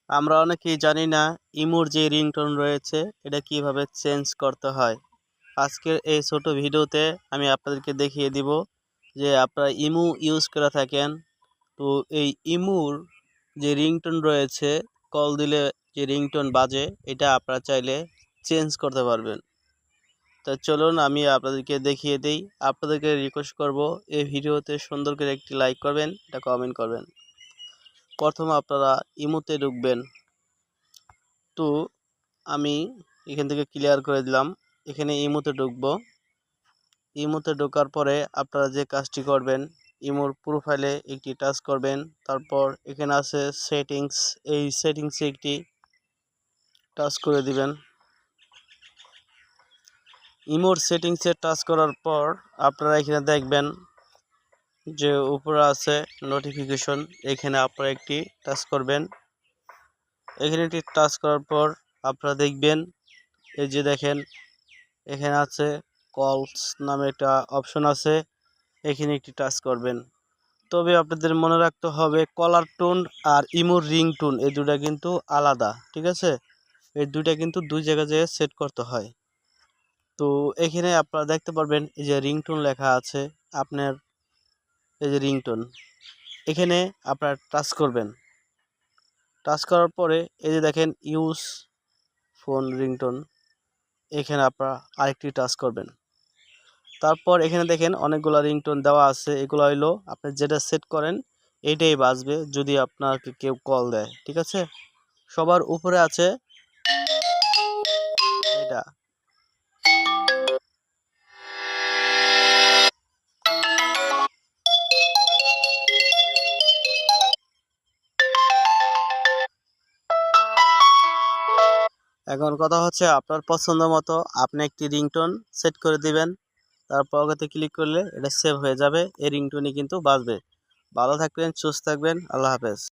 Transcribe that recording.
আমরা অনেকেই জানি না ইমোর যে রিংটোন রয়েছে এটা কিভাবে চেঞ্জ করতে হয়। আজকের এই ছোট ভিডিওতে আমি আপনাদেরকে দেখিয়ে দিব যে আপনারা ইমো ইউজ করে থাকেন, তো এই ইমোর যে রিংটোন রয়েছে, কল দিলে যে রিংটোন বাজে, এটা আপনারা চাইলে চেঞ্জ করতে পারবেন। তো চলুন আমি আপনাদেরকে দেখিয়ে দিই। আপনাদেরকে রিকোয়েস্ট করব এই ভিডিওতে সুন্দর করে একটি লাইক করবেন, এটা কমেন্ট করবেন। প্রথমে আপনারা ইমোতে ঢুকবেন। তো আমি এখান থেকে ক্লিয়ার করে দিলাম। এখানে ইমোতে ঢুকবো। ইমোতে ঢোকার পরে আপনারা যে কাজটি করবেন, ইমোর প্রোফাইলে একটি টাচ করবেন। তারপর এখানে আছে সেটিংস, এই সেটিংসে একটি টাচ করে দিবেন। ইমোর সেটিংসে টাচ করার পর আপনারা এখানে দেখবেন যে উপরে আছে নোটিফিকেশন, এখানে আপনারা একটি টাচ করবেন। এখানে একটি টাচ করার পর আপনারা দেখবেন এই যে দেখেন এখানে আছে কলস নামে একটা অপশন আছে, এখানে একটি টাচ করবেন। তবে আপনাদের মনে রাখতে হবে কলার টোন আর ইমোর রিংটোন এই দুটা কিন্তু আলাদা, ঠিক আছে? এই দুইটা কিন্তু দুই জায়গায় যেয়ে সেট করতে হয়। তো এখানে আপনারা দেখতে পারবেন এই যে রিংটোন লেখা আছে, আপনার এই যে রিংটোন, এখানে আপনারা টাচ করবেন। টাচ করার পরে এই যে দেখেন ইউজ ফোন রিংটোন, এখানে আপনারা আরেকটি টাচ করবেন। তারপর এখানে দেখেন অনেকগুলো রিংটোন দেওয়া আছে, এগুলো হইলো আপনি যেটা সেট করেন এইটাই বাজবে যদি আপনাকে কেউ কল দেয়, ঠিক আছে? সবার উপরে আছে এটা। এখন কথা হচ্ছে আপনার পছন্দ মতো আপনি একটি রিংটোন সেট করে দিবেন। তারপর ওকে ক্লিক করলে এটা সেভ হয়ে যাবে, এই রিংটোনই কিন্তু বাজবে। ভালো থাকবেন, সুস্থ থাকবেন, আল্লাহ হাফেজ।